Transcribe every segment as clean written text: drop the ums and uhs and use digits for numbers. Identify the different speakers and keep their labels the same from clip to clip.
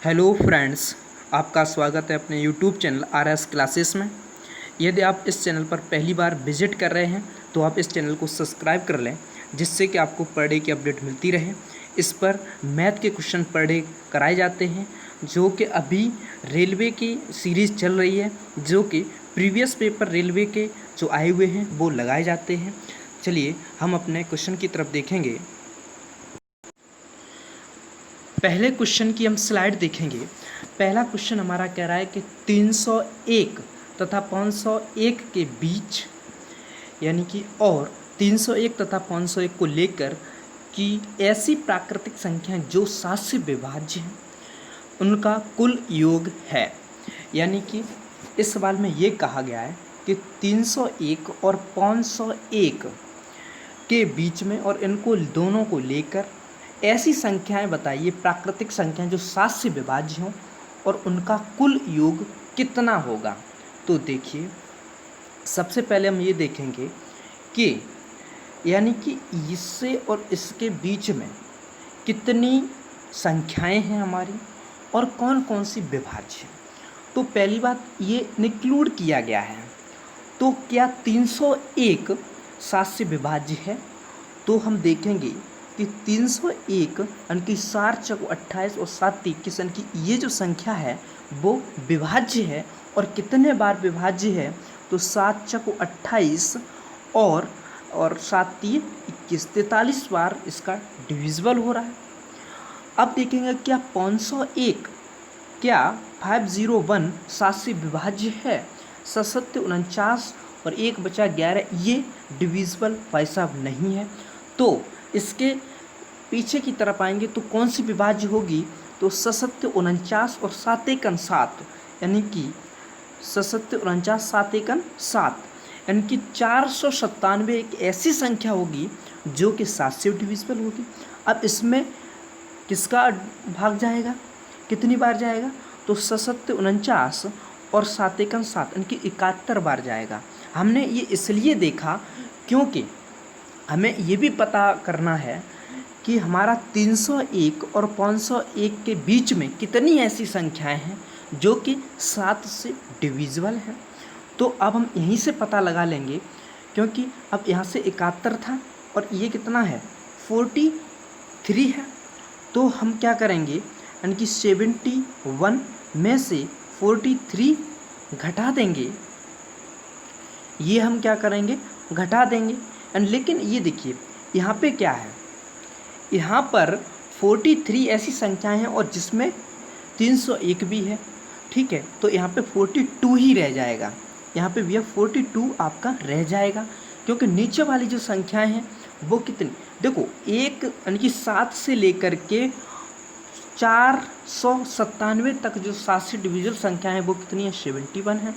Speaker 1: Hello friends, आपका स्वागत है अपने यूट्यूब चैनल RS क्लासेस में। यदि आप इस चैनल पर पहली बार विजिट कर रहे हैं तो आप इस चैनल को सब्सक्राइब कर लें, जिससे कि आपको पर डे की अपडेट मिलती रहे। इस पर मैथ के क्वेश्चन पर डे कराए जाते हैं, जो कि अभी रेलवे की सीरीज़ चल रही है, जो कि प्रीवियस पेपर रेलवे के जो आए हुए हैं वो लगाए जाते हैं। चलिए हम अपने क्वेश्चन की तरफ देखेंगे। पहले क्वेश्चन की हम स्लाइड देखेंगे। पहला क्वेश्चन हमारा कह रहा है कि 301 तथा 501 के बीच, यानी कि और 301 तथा 501 को लेकर कि ऐसी प्राकृतिक संख्याएं जो 7 से विभाज्य हैं उनका कुल योग है। यानी कि इस सवाल में ये कहा गया है कि 301 और 501 के बीच में और इनको दोनों को लेकर ऐसी संख्याएं बताइए, प्राकृतिक संख्याएं जो 7 से विभाज्य हों और उनका कुल योग कितना होगा। तो देखिए, सबसे पहले हम ये देखेंगे कि यानी कि इससे और इसके बीच में कितनी संख्याएं हैं हमारी और कौन कौन सी विभाज्य हैं। तो पहली बात ये इंक्लूड किया गया है। तो क्या 301 7 से विभाज्य है? तो हम देखेंगे कि 301 यानी कि 4 चौको 28 और 7 21 यानी कि ये जो संख्या है वो विभाज्य है। और कितने बार विभाज्य है? तो 7 चौको 28 और 7 3 21, 43 बार इसका डिविजिबल हो रहा है। अब देखेंगे क्या 501 क्या 501 7 से विभाज्य है? 7 49 और 1 बचा 11, ये डिविजिबल भाई साहब नहीं है। तो इसके पीछे की तरफ आएंगे तो कौन सी विभाज्य होगी? तो 7 और 7 एकन 7, यानी कि 7 7 एकन 7, यानी कि 497 एक ऐसी संख्या होगी जो कि 7 से डिविजिबल होगी। अब इसमें किसका भाग जाएगा, कितनी बार जाएगा? तो 7 और 7 एकन 7, यानी कि 71 बार जाएगा। हमने ये इसलिए देखा क्योंकि हमें ये भी पता करना है कि हमारा 301 और 501 के बीच में कितनी ऐसी संख्याएं हैं जो कि 7 से डिविजिबल हैं। तो अब हम यहीं से पता लगा लेंगे, क्योंकि अब यहाँ से 71 था और ये कितना है? 43 है। तो हम क्या करेंगे, यानी कि 71 में से 43 घटा देंगे। ये हम क्या करेंगे? घटा देंगे। लेकिन ये देखिए यहाँ पे क्या है, यहाँ पर 43 ऐसी संख्याएं हैं और जिसमें 301 भी है, ठीक है। तो यहाँ पे 42 ही रह जाएगा, यहाँ पे भैया 42 आपका रह जाएगा, क्योंकि नीचे वाली जो संख्याएं हैं वो कितनी, देखो एक यानी कि 7 से लेकर के 497 तक जो 7 से डिविजिबल संख्याएं हैं वो कितनी है? 71 है।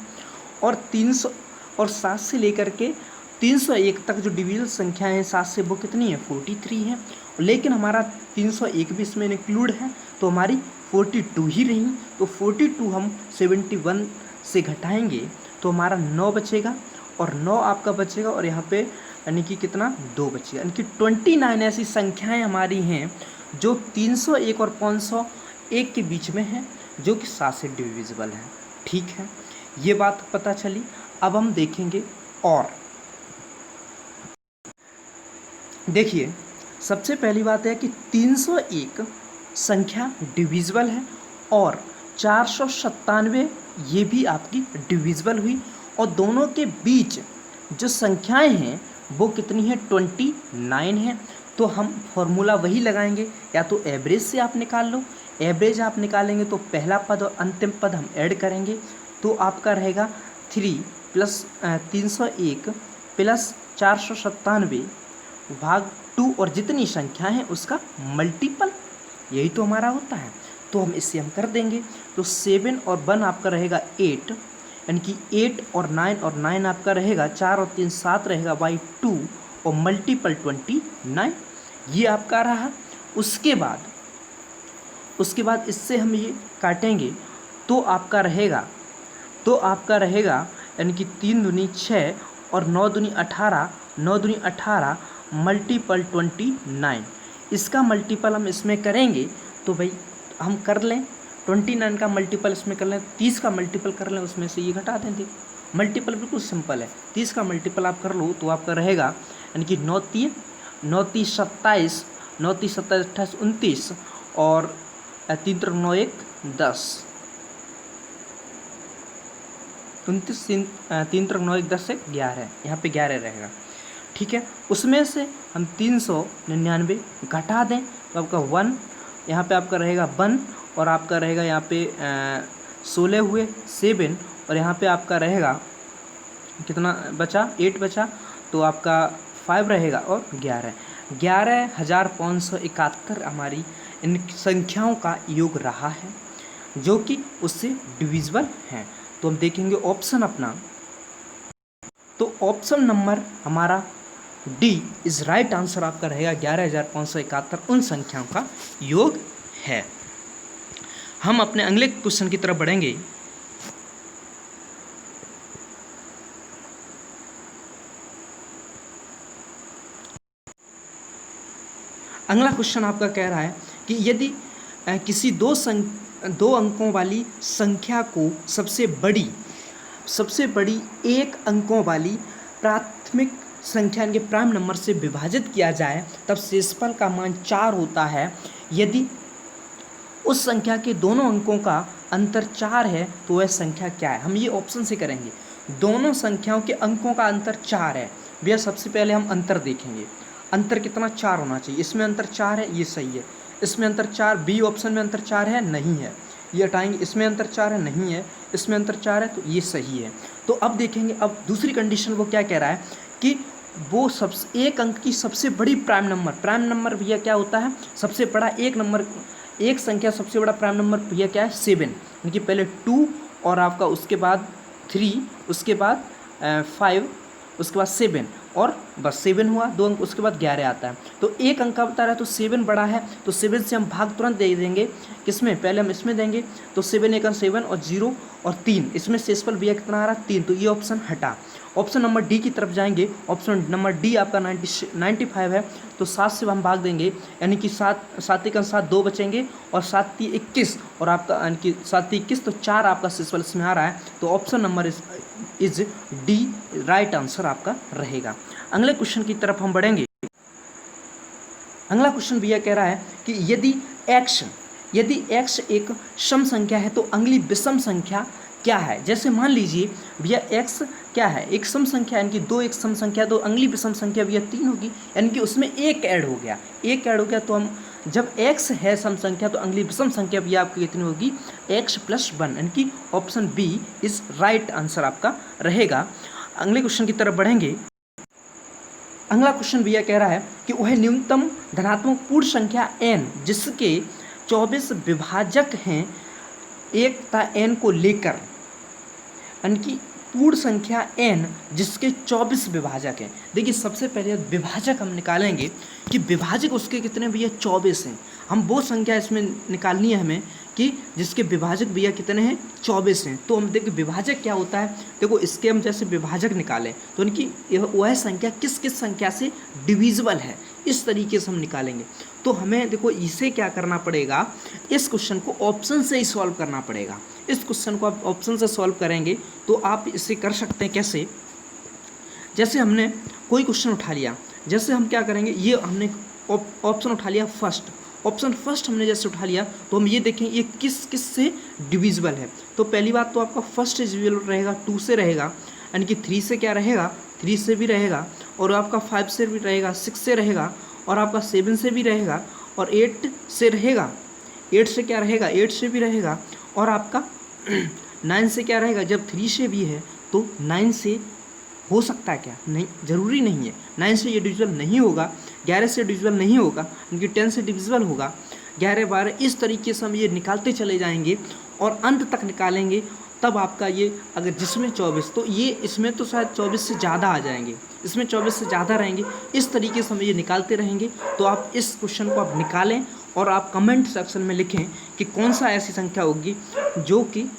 Speaker 1: और 300 और 7 से लेकर के 301 तक जो डिविजिबल संख्याएं हैं 7 से, वो कितनी है? 43 है। लेकिन हमारा 301 भी इसमें इंक्लूड है, तो हमारी 42 ही रही। तो 42 हम 71 से घटाएंगे तो हमारा 9 बचेगा, और 9 आपका बचेगा, और यहाँ पे यानी कि कितना? 2 बचेगा। यानी कि 29 ऐसी संख्याएं हमारी हैं जो 301 और 501 के बीच में हैं, जो कि 7 से डिविजिबल हैं। ठीक है, ये बात पता चली। अब हम देखेंगे और देखिए, सबसे पहली बात है कि 301 संख्या डिविजिबल है और 497 ये भी आपकी डिविजिबल हुई, और दोनों के बीच जो संख्याएं हैं वो कितनी है? 29 है। तो हम फॉर्मूला वही लगाएंगे, या तो एवरेज से आप निकाल लो। एवरेज आप निकालेंगे तो पहला पद और अंतिम पद हम ऐड करेंगे, तो आपका रहेगा 3 प्लस 301 प्लस 497 भाग 2, और जितनी संख्या है उसका मल्टीपल, यही तो हमारा होता है। तो हम इससे हम कर देंगे। तो 7 और 1 आपका रहेगा 8, यानी कि 8 और 9 आपका रहेगा 4 और 3 7 रहेगा बाई 2, और मल्टीपल 29, ये आपका रहा। उसके बाद इससे हम ये काटेंगे तो आपका रहेगा यानी कि 3 दूनी 6 और 9 दूनी 18, 9 दूनी 18 मल्टीपल 29। इसका मल्टीपल हम इसमें करेंगे तो भाई हम कर लें, 29 का मल्टीपल इसमें कर लें, 30 का मल्टीपल कर लें, उसमें से ये घटा दें। देखो मल्टीपल बिल्कुल सिंपल है, 30 का मल्टीपल आप कर लो तो आपका रहेगा यानी कि 9 3 27, 9 3 27 28 29 और 3 3 9 1 10, 29 3 3 9 1 10 से 11, यहाँ पे 11 रहेगा। ठीक है, उसमें से हम 399 घटा दें तो आपका 1 यहाँ पे आपका रहेगा 1 और आपका रहेगा यहाँ पे 16 हुए 7 और यहाँ पे आपका रहेगा कितना बचा, 8 बचा, तो आपका 5 रहेगा और 11,571 हमारी इन संख्याओं का योग रहा है जो कि उससे डिविजिबल हैं। तो हम देखेंगे ऑप्शन अपना, तो ऑप्शन नंबर हमारा डी इज राइट आंसर आपका रहेगा 11,571 उन संख्याओं का योग है। हम अपने अगले क्वेश्चन की तरफ बढ़ेंगे। अगला क्वेश्चन आपका कह रहा है कि यदि किसी दो अंकों वाली संख्या को सबसे बड़ी एक अंकों वाली प्राथमिक संख्या के प्राइम नंबर से विभाजित किया जाए तब शेषफल का मान 4 होता है। यदि उस संख्या के दोनों अंकों का अंतर 4 है तो वह संख्या क्या है। हम ये ऑप्शन से करेंगे, दोनों संख्याओं के अंकों का अंतर 4 है भैया। सबसे पहले हम अंतर देखेंगे, अंतर कितना 4 होना चाहिए। इसमें अंतर 4 है, ये सही है। इसमें अंतर 4, बी ऑप्शन में अंतर 4 है, नहीं है, ये हटाएंगे। इसमें अंतर 4 है, नहीं है। इसमें अंतर 4 है तो ये सही है। तो अब देखेंगे, अब दूसरी कंडीशन वो क्या कह रहा है कि वो सबसे एक अंक की सबसे बड़ी प्राइम नंबर भैया क्या होता है, सबसे बड़ा एक नंबर, एक संख्या सबसे बड़ा प्राइम नंबर भैया क्या है 7, यानी कि पहले 2 और आपका उसके बाद 3, उसके बाद 5, उसके बाद 7 और बस 7 हुआ 2 अंक, उसके बाद 11 आता है। तो एक अंक का बता रहा है तो 7 बड़ा है, तो 7 से हम भाग तुरंत दे देंगे। किसमें, पहले हम इसमें देंगे तो 7 एक 7 और 0 और 3, इसमें शेषफल भैया कितना आ रहा है 3, तो ये ऑप्शन हटा। ऑप्शन नंबर डी की तरफ जाएंगे। ऑप्शन नंबर डी आपका 95 है, तो 7 से हम भाग देंगे यानी कि 7 एक 7 2 बचेंगे और 7 3 21 और आपका यानी कि 7 3 21 तो 4 आपका शेषफल इसमें आ रहा है। तो option number is D right answer आपका रहेगा। अगले क्वेश्चन की तरफ हम बढ़ेंगे। अगला क्वेश्चन भैया कह रहा है कि यदि x एक सम संख्या है तो अगली विषम संख्या क्या है। जैसे मान लीजिए भैया x क्या है, एक सम संख्या यानी कि 2 एक सम संख्या, तो अगली विषम संख्या भैया 3 होगी, यानी कि उसमें एक ऐड हो गया। तो हम जब x है सम संख्या तो अगली विषम संख्या भैया आपकी कितनी होगी x + 1, यानी कि option B is right answer आपका रहेगा। अगले क्वेश्चन की तरफ बढ़ेंगे। अगला क्वेश्चन भैया कह रहा है कि वह न्यूनतम धनात्मक पूर्ण संख्या n जिसके 24 विभाजक हैं एक तथा n को लेकर, यानी कि पूर्ण संख्या n जिसके 24 विभाजक हैं। देखिए सबसे पहले विभाजक हम निकालेंगे कि विभाजक उसके कितने भैया 24 हैं। हम वो संख्या इसमें निकालनी है हमें कि जिसके विभाजक भैया कितने हैं 24 हैं। तो हम देखिए विभाजक क्या होता है, देखो इसके हम जैसे विभाजक निकालें तो उनकी वह संख्या किस किस संख्या से डिविजिबल है, इस तरीके से हम निकालेंगे। तो हमें देखो इसे क्या करना पड़ेगा, इस क्वेश्चन को ऑप्शन से ही सॉल्व करना पड़ेगा। इस क्वेश्चन को आप ऑप्शन से सॉल्व करेंगे तो आप इसे कर सकते हैं कैसे, जैसे हमने कोई क्वेश्चन उठा लिया, जैसे हम क्या करेंगे, ये हमने ऑप्शन उठा लिया ऑप्शन फर्स्ट हमने जैसे उठा लिया तो हम ये देखें ये किस किस से डिविजिबल है। तो पहली बात तो आपका फर्स्ट डिविजिबल रहेगा 2 से रहेगा, यानी कि 3 से क्या रहेगा 3 से भी रहेगा, और आपका 5 से भी रहेगा, 6 से रहेगा, और आपका 7 से भी रहेगा, और 8 से रहेगा, 8 से क्या रहेगा 8 से भी रहेगा, और आपका 9 से क्या रहेगा। जब 3 से भी है तो 9 से हो सकता है क्या, नहीं ज़रूरी नहीं है 9 से ये डिविजिबल नहीं होगा, 11 से डिविजिबल नहीं होगा, क्योंकि 10 से डिविजिबल होगा, 11 12 इस तरीके से हम ये निकालते चले जाएंगे और अंत तक निकालेंगे। तब आपका ये अगर जिसमें 24 तो ये इसमें तो शायद 24 से ज़्यादा आ जाएंगे, इसमें 24 से ज़्यादा रहेंगे, इस तरीके से हम ये निकालते रहेंगे। तो आप इस क्वेश्चन को आप निकालें और आप कमेंट सेक्शन में लिखें कि कौन सा ऐसी संख्या होगी जो कि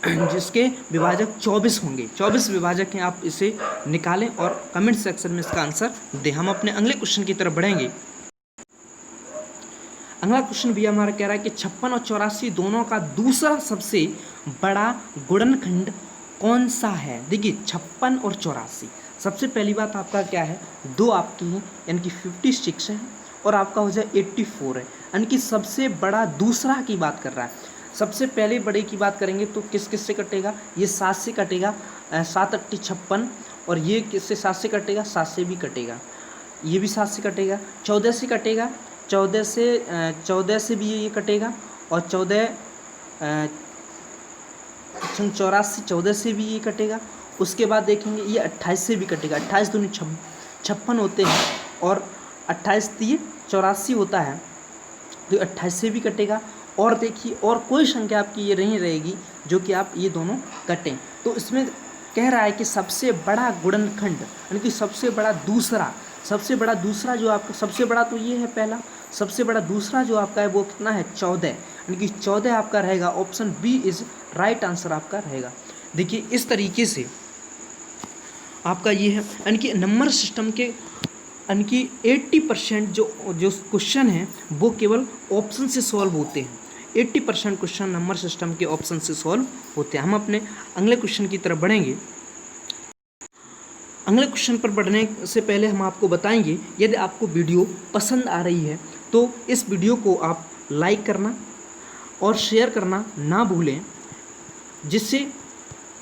Speaker 1: जिसके विभाजक 24 होंगे, 24 विभाजक हैं। आप इसे निकालें और कमेंट सेक्शन में इसका आंसर दें। हम अपने अगले क्वेश्चन की तरफ बढ़ेंगे। अगला क्वेश्चन भी हमारा कह रहा है कि 56 और 84 दोनों का दूसरा सबसे बड़ा गुणनखंड कौन सा है। देखिए 56 और 84, सबसे पहली बात आपका क्या है, दो आपकी हैं यानी कि 56 है और आपका हो जाए 84 है, यानी कि सबसे बड़ा दूसरा की बात कर रहा है। सबसे पहले बड़े की बात करेंगे तो किस किस से कटेगा, ये 7 से कटेगा, 7 8 56, और ये किससे 7 से कटेगा, 7 से भी कटेगा, ये भी 7 से कटेगा, 14 से कटेगा, 14 से भी ये कटेगा, और 84 14 से भी ये कटेगा। उसके बाद देखेंगे ये 28 से भी कटेगा, 28 दूनी 56 होते हैं और 28 ये 84 होता है, तो 28 से भी कटेगा। और देखिए और कोई संख्या आपकी ये नहीं रहेगी जो कि आप ये दोनों कटें। तो इसमें कह रहा है कि सबसे बड़ा गुणनखंड यानी कि सबसे बड़ा दूसरा जो आपका, सबसे बड़ा तो ये है पहला, सबसे बड़ा दूसरा जो आपका है वो कितना है, 14, यानी कि 14 आपका रहेगा। Option B is right answer आपका रहेगा। देखिए इस तरीके से आपका ये है, यानी कि नंबर सिस्टम के यानी कि 80% जो क्वेश्चन हैं वो केवल ऑप्शन से सॉल्व होते हैं। 80% क्वेश्चन नंबर सिस्टम के ऑप्शन से सॉल्व होते हैं। हम अपने अगले क्वेश्चन की तरफ बढ़ेंगे। अगले क्वेश्चन पर बढ़ने से पहले हम आपको बताएंगे, यदि आपको वीडियो पसंद आ रही है तो इस वीडियो को आप लाइक करना और शेयर करना ना भूलें, जिससे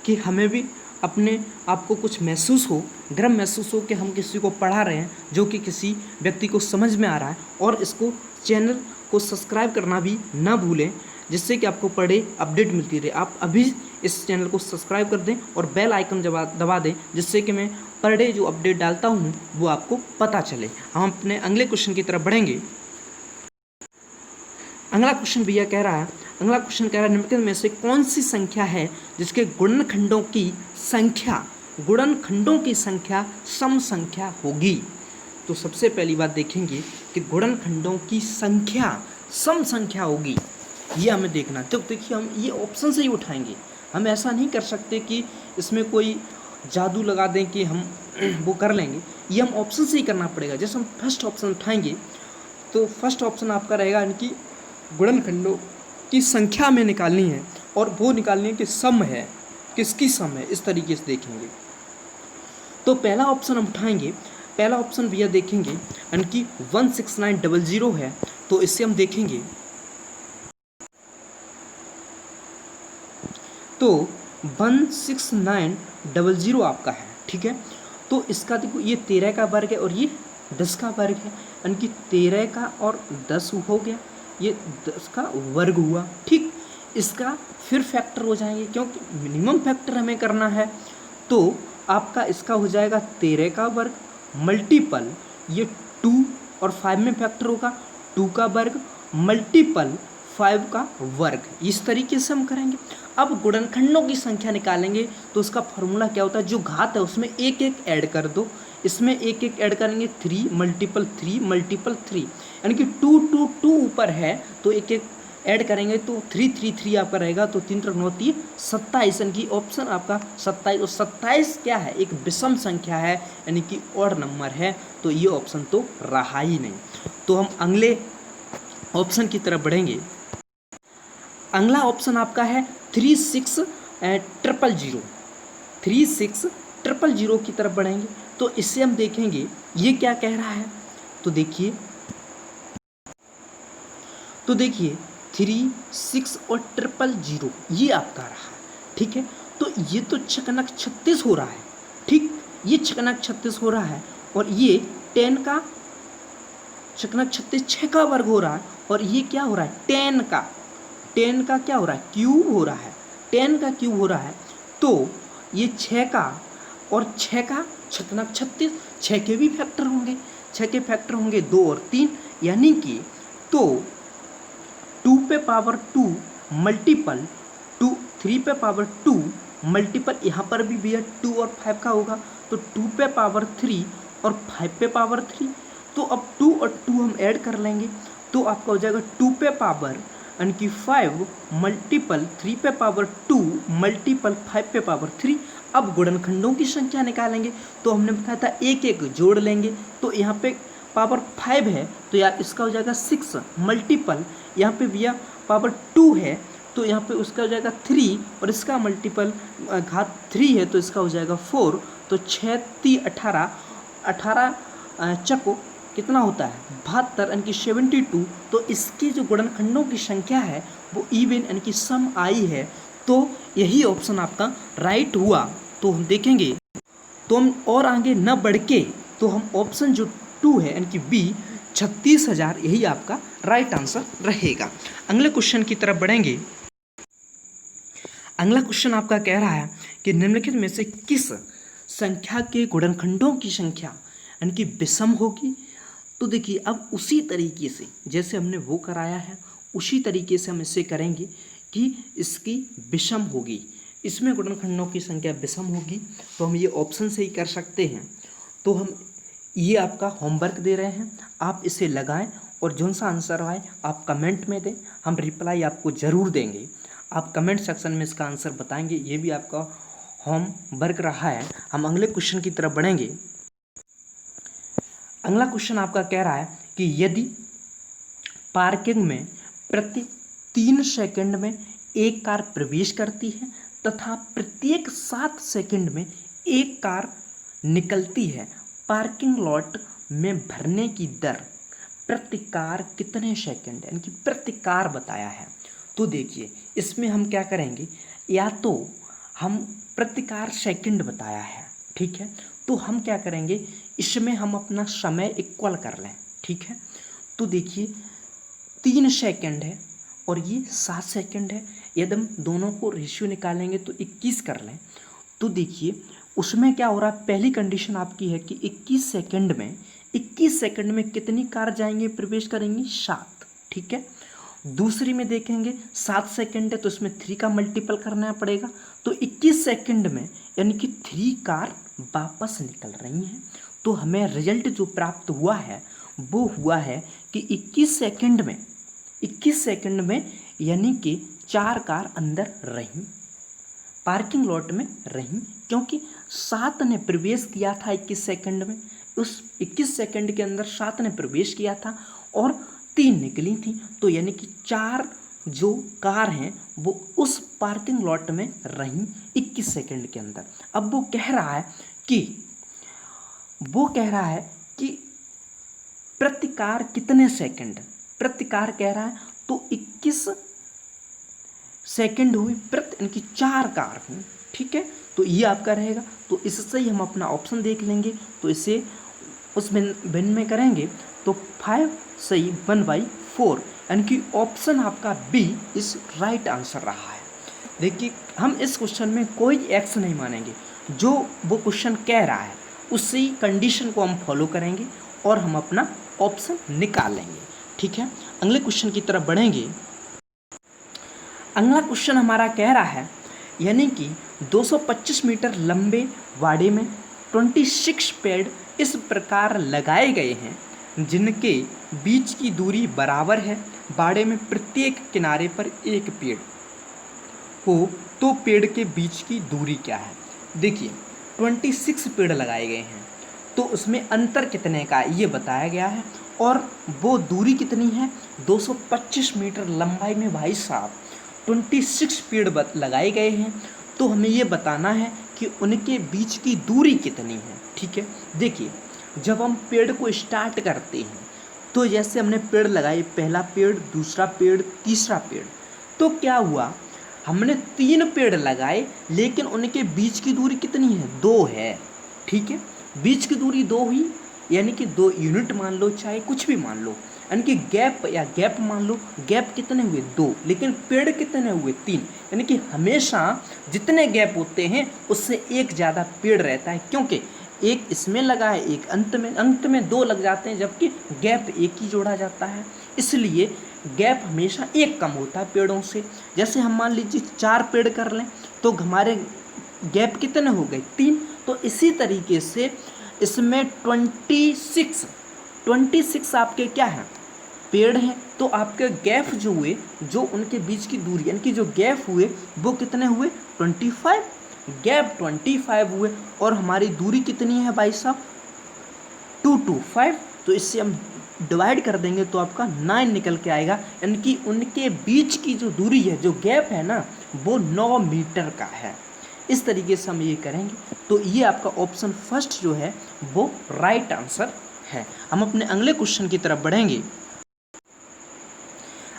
Speaker 1: कि हमें भी अपने आप को कुछ महसूस हो, गर्व महसूस हो कि हम किसी को पढ़ा रहे हैं जो कि किसी व्यक्ति को समझ में आ रहा है। और इसको चैनल को सब्सक्राइब करना भी ना भूलें, जिससे कि आपको पर डे अपडेट मिलती रहे। आप अभी इस चैनल को सब्सक्राइब कर दें और बेल आइकन दबा दें, जिससे कि मैं पर डे जो अपडेट डालता हूँ वो आपको पता चले। हम अपने अगले क्वेश्चन की तरफ बढ़ेंगे। अगला क्वेश्चन भैया कह रहा है, अगला क्वेश्चन कह रहा है निम्नलिखित में से कौन सी संख्या है जिसके गुणनखंडों की संख्या सम संख्या होगी। तो सबसे पहली बात देखेंगे कि गुणनखंडों की संख्या सम संख्या होगी, ये हमें देखना। तो देखिए हम ये ऑप्शन से ही उठाएंगे, हम ऐसा नहीं कर सकते कि इसमें कोई जादू लगा दें कि हम वो कर लेंगे, ये हम ऑप्शन से ही करना पड़ेगा। जैसे हम फर्स्ट ऑप्शन उठाएंगे तो फर्स्ट ऑप्शन आपका रहेगा यानी कि गुणनखंडों की संख्या में निकालनी है, और वो निकालनी है कि सम है, किसकी सम है, इस तरीके से देखेंगे। तो पहला ऑप्शन हम उठाएंगे, पहला ऑप्शन भैया देखेंगे यानी कि 16900 है। तो इससे हम देखेंगे तो 16900 आपका है, ठीक है। तो इसका देखो ये 13 का वर्ग है और ये 10 का वर्ग है, यानी कि 13 का और 10 हो गया, ये 10 का वर्ग हुआ, ठीक। इसका फिर फैक्टर हो जाएंगे क्योंकि मिनिमम फैक्टर हमें करना है। तो आपका इसका हो जाएगा 13 का वर्ग मल्टीपल ये 2 और 5 में फैक्टर होगा 2 का वर्ग मल्टीपल 5 का वर्ग, इस तरीके से हम करेंगे। अब गुणनखंडों की संख्या निकालेंगे तो उसका फॉर्मूला क्या होता है, जो घात है उसमें एक एक ऐड कर दो, इसमें एक एक ऐड करेंगे 3 मल्टीपल 3, यानी कि 2 2 2 ऊपर है तो एक एक ऐड करेंगे तो 3 3 3 आपका रहेगा, तो 3 3 9 27, यानी कि ऑप्शन आपका 27। और 27 क्या है, एक विषम संख्या है यानी कि ऑड नंबर है, तो ये ऑप्शन तो रहा ही नहीं। तो हम अगले ऑप्शन की तरफ बढ़ेंगे। अगला ऑप्शन आपका है 36000 की तरफ बढ़ेंगे। तो इससे हम देखेंगे ये क्या कह रहा है। तो देखिए 3 6 और 000 ये आपका रहा, ठीक है। तो ये तो छकनक 36 हो रहा है, ठीक, ये छकनक 36 हो रहा है, और ये 10 का छकनक 36 6 का वर्ग हो रहा है, और ये क्या हो रहा है 10 का क्या हो रहा है, क्यूब हो रहा है, 10 का क्यूब हो रहा है। तो ये 6 का और 6 का छकनक 36, 6 के भी फैक्टर होंगे, 6 के फैक्टर होंगे 2 और 3, यानी कि तो 2 पे पावर 2 मल्टीपल 2 3 पे पावर 2 मल्टीपल यहाँ पर भी भैया 2 और 5 का होगा, तो 2 पे पावर 3 और 5 पे पावर 3। तो अब 2 और 2 हम ऐड कर लेंगे तो आपका हो जाएगा 2 पे पावर यानी कि 5 मल्टीपल 3 पे पावर 2 मल्टीपल 5 पे पावर 3। अब गुणनखंडों की संख्या निकालेंगे तो हमने बताया था एक एक जोड़ लेंगे, तो यहाँ पे पावर 5 है तो यार इसका हो जाएगा 6 मल्टीपल, यहाँ पे भैया पावर 2 है तो यहाँ पे उसका हो जाएगा 3 और इसका मल्टीपल घात 3 है तो इसका हो जाएगा 4। तो 6 3 18, 18 चको कितना होता है 72 यानी कि 72। तो इसकी जो गुणनखंडों की संख्या है वो इवन यानी कि सम आई है, तो यही ऑप्शन आपका राइट हुआ। तो हम देखेंगे तो हम और आगे न बढ़ के तो हम ऑप्शन जो 2 है यानी कि बी 36,000 यही आपका राइट आंसर रहेगा। अगले क्वेश्चन की तरफ बढ़ेंगे। अगला क्वेश्चन आपका कह रहा है कि निम्नलिखित में से किस संख्या के गुणनखंडों की संख्या यानी कि विषम होगी। तो देखिए अब उसी तरीके से जैसे हमने वो कराया है उसी तरीके से हम इसे करेंगे कि इसकी विषम होगी, इसमें गुणनखंडों की संख्या विषम होगी। तो हम ये ऑप्शन से ही कर सकते हैं। तो हम ये आपका होमवर्क दे रहे हैं, आप इसे लगाएं और जो सा आंसर आए आप कमेंट में दें, हम रिप्लाई आपको ज़रूर देंगे। आप कमेंट सेक्शन में इसका आंसर बताएंगे, ये भी आपका होमवर्क रहा है। हम अगले क्वेश्चन की तरफ बढ़ेंगे। अगला क्वेश्चन आपका कह रहा है कि यदि पार्किंग में प्रति 3 सेकंड में एक कार प्रवेश करती है तथा प्रत्येक 7 सेकंड में एक कार निकलती है, पार्किंग लॉट में भरने की दर प्रति कार कितने सेकंड यानी कि प्रति कार बताया है। तो देखिए इसमें हम क्या करेंगे, या तो हम प्रति कार सेकंड बताया है, ठीक है, तो हम क्या करेंगे इसमें हम अपना समय इक्वल कर लें, ठीक है। तो देखिए 3 सेकंड है और ये 7 सेकंड है, यदि हम दोनों को रेशियो निकालेंगे तो 21 कर लें। तो देखिए उसमें क्या हो रहा है, पहली कंडीशन आपकी है कि 21 सेकंड में कितनी कार जाएंगे प्रवेश करेंगी 7, ठीक है। दूसरी में देखेंगे 7 सेकंड है तो इसमें 3 का मल्टीपल करना पड़ेगा, तो 21 सेकंड में यानी कि 3 कार वापस निकल रही हैं। तो हमें रिजल्ट जो प्राप्त हुआ है वो हुआ है कि 21 सेकंड में यानी कि 4 कार अंदर रहीं, पार्किंग लॉट में रहीं, क्योंकि 7 ने प्रवेश किया था 21 सेकंड में, उस 21 सेकंड के अंदर 7 ने प्रवेश किया था और 3 निकली थी। तो यानी कि 4 जो कार हैं वो उस पार्किंग लॉट में रहीं 21 सेकंड के अंदर। अब वो कह रहा है कि प्रति कार कितने सेकंड, प्रति कार कह रहा है तो 21 सेकंड हुई प्रति यानी कि 4 कार हुई, ठीक है। तो ये आपका रहेगा। तो इससे ही हम अपना ऑप्शन देख लेंगे, तो इसे उस भिन्न में करेंगे तो 5 सही 1/4 यानी कि ऑप्शन आपका बी इस राइट आंसर रहा है। देखिए हम इस क्वेश्चन में कोई एक्स नहीं मानेंगे, जो वो क्वेश्चन कह रहा है उसी कंडीशन को हम फॉलो करेंगे और हम अपना ऑप्शन निकाल लेंगे, ठीक है। अगले क्वेश्चन की तरफ बढ़ेंगे। अगला क्वेश्चन हमारा कह रहा है यानी कि 225 मीटर लंबे वाड़े में 26 पेड़ इस प्रकार लगाए गए हैं जिनके बीच की दूरी बराबर है, बाड़े में प्रत्येक किनारे पर एक पेड़ हो तो पेड़ के बीच की दूरी क्या है। देखिए 26 पेड़ लगाए गए हैं तो उसमें अंतर कितने का ये बताया गया है और वो दूरी कितनी है 225 मीटर लंबाई में। भाई साहब 26 पेड़ लगाए गए हैं तो हमें ये बताना है कि उनके बीच की दूरी कितनी है, ठीक है। देखिए जब हम पेड़ को स्टार्ट करते हैं तो जैसे हमने पेड़ लगाए, पहला पेड़, दूसरा पेड़, तीसरा पेड़, तो क्या हुआ हमने 3 पेड़ लगाए लेकिन उनके बीच की दूरी कितनी है 2 है, ठीक है। बीच की दूरी 2 हुई यानी कि 2 यूनिट मान लो, चाहे कुछ भी मान लो, यानी कि गैप मान लो, गैप कितने हुए 2, लेकिन पेड़ कितने हुए 3, यानी कि हमेशा जितने गैप होते हैं उससे एक ज़्यादा पेड़ रहता है, क्योंकि एक इसमें लगा है एक अंत में 2 लग जाते हैं जबकि गैप एक ही जोड़ा जाता है, इसलिए गैप हमेशा एक कम होता है पेड़ों से। जैसे हम मान लीजिए 4 पेड़ कर लें तो हमारे गैप कितने हो गए 3, तो इसी तरीके से इसमें 26 आपके क्या हैं पेड़ हैं, तो आपके गैप जो हुए, जो उनके बीच की दूरी यानी कि जो गैप हुए वो कितने हुए 25, गैप 25 हुए और हमारी दूरी कितनी है भाई साहब 225, तो इससे हम डिवाइड कर देंगे तो आपका 9 निकल के आएगा, यानी कि उनके बीच की जो दूरी है, जो गैप है ना, वो 9 मीटर का है। इस तरीके से हम ये करेंगे तो ये आपका ऑप्शन फर्स्ट जो है वो राइट आंसर है। हम अपने अगले क्वेश्चन की तरफ बढ़ेंगे।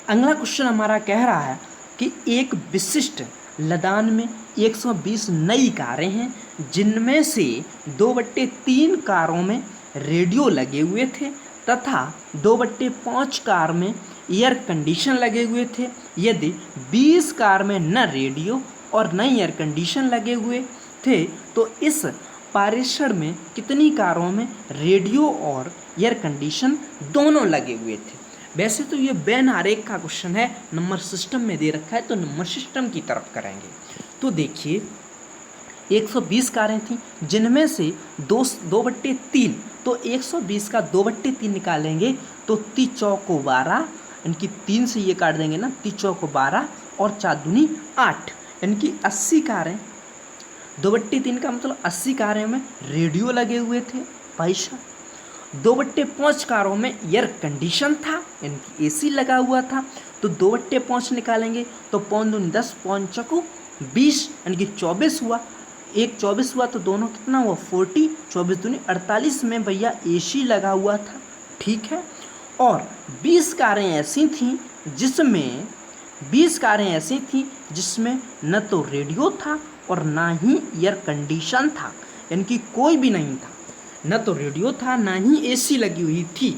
Speaker 1: अगला क्वेश्चन हमारा कह रहा है कि एक विशिष्ट लदान में 120 नई कारें हैं, जिनमें से 2/3 कारों में रेडियो लगे हुए थे तथा 2/5 कार में एयर कंडीशन लगे हुए थे। यदि 20 कार में न रेडियो और न एयर कंडीशन लगे हुए थे तो इस पारेषण में कितनी कारों में रेडियो और एयर कंडीशन दोनों लगे हुए थे। वैसे तो ये वेन आरेख का क्वेश्चन है, नंबर सिस्टम में दे रखा है, तो नंबर सिस्टम की तरफ करेंगे। तो देखिए 120 कारें थीं, जिनमें से 2/3, तो 120 का 2/3 निकालेंगे तो 3 चौको 12, यानी 3 से ये काट देंगे ना, 3 चौको 12 और 4 दूनी 8, यानी 80 कारें। 2/3 का मतलब 80 कारें में रेडियो लगे हुए थे भाई साहब। 2/5 कारों में एयर कंडीशन था, यानी कि AC लगा हुआ था। तो 2/5 निकालेंगे तो 5 दूनी 10, 5 चौको 20, यानी कि 24 हुआ। एक 24 हुआ तो दोनों कितना हुआ 40, 24 दूनी 48 में भैया AC लगा हुआ था, ठीक है। और 20 कारें ऐसी थीं जिसमें 20 कारें ऐसी थीं जिसमें न तो रेडियो था और ना ही एयर कंडीशन था, यानी कि कोई भी नहीं था, न तो रेडियो था ना ही AC लगी हुई थी।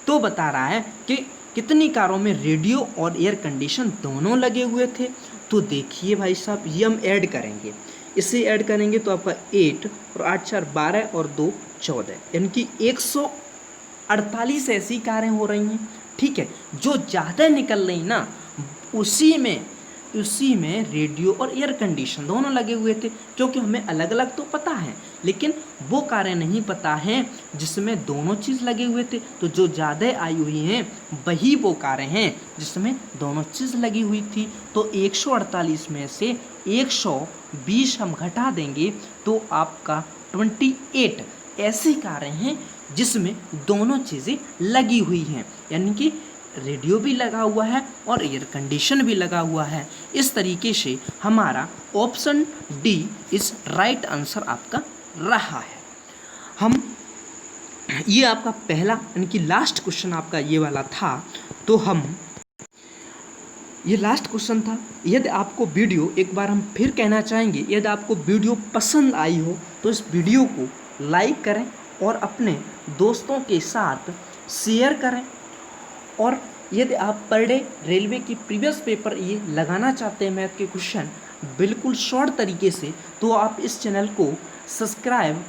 Speaker 1: तो बता रहा है कि कितनी कारों में रेडियो और एयर कंडीशन दोनों लगे हुए थे। तो देखिए भाई साहब, ये हम ऐड करेंगे, इसे ऐड करेंगे तो आपका 8 और 8 4 12 और 2 14, यानी कि 148 ऐसी कारें हो रही हैं, ठीक है। जो ज़्यादा निकल रही ना उसी में रेडियो और एयर कंडीशन दोनों लगे हुए थे, क्योंकि हमें अलग अलग तो पता है, लेकिन वो कारें नहीं पता हैं जिसमें दोनों चीज़ लगे हुए थे। तो जो ज़्यादा आई हुई हैं वही वो कारें हैं जिसमें दोनों चीज़ लगी हुई थी। तो 148 में से 120 हम घटा देंगे तो आपका 28 ऐसी कारें हैं जिसमें दोनों चीज़ें लगी हुई हैं, यानी कि रेडियो भी लगा हुआ है और एयर कंडीशन भी लगा हुआ है। इस तरीके से हमारा ऑप्शन डी इस राइट आंसर आपका रहा है। हम ये आपका पहला यानी कि लास्ट क्वेश्चन आपका ये वाला था। तो हम ये लास्ट क्वेश्चन था। यदि आपको वीडियो, एक बार हम फिर कहना चाहेंगे, यदि आपको वीडियो पसंद आई हो तो इस वीडियो को लाइक करें और अपने दोस्तों के साथ शेयर करें। और यदि आप पर डे रेलवे की प्रीवियस पेपर ये लगाना चाहते हैं मैथ के क्वेश्चन बिल्कुल शॉर्ट तरीके से, तो आप इस चैनल को सब्सक्राइब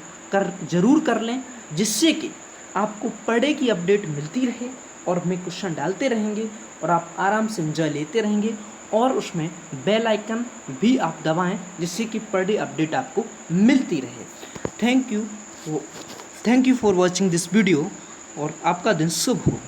Speaker 1: ज़रूर कर लें, जिससे कि आपको पर डे की अपडेट मिलती रहे और हमें क्वेश्चन डालते रहेंगे और आप आराम से एंजॉय लेते रहेंगे। और उसमें बेल आइकन भी आप दबाएं, जिससे कि पर डे अपडेट आपको मिलती रहे। Thank you for watching this video और आपका दिन शुभ हो।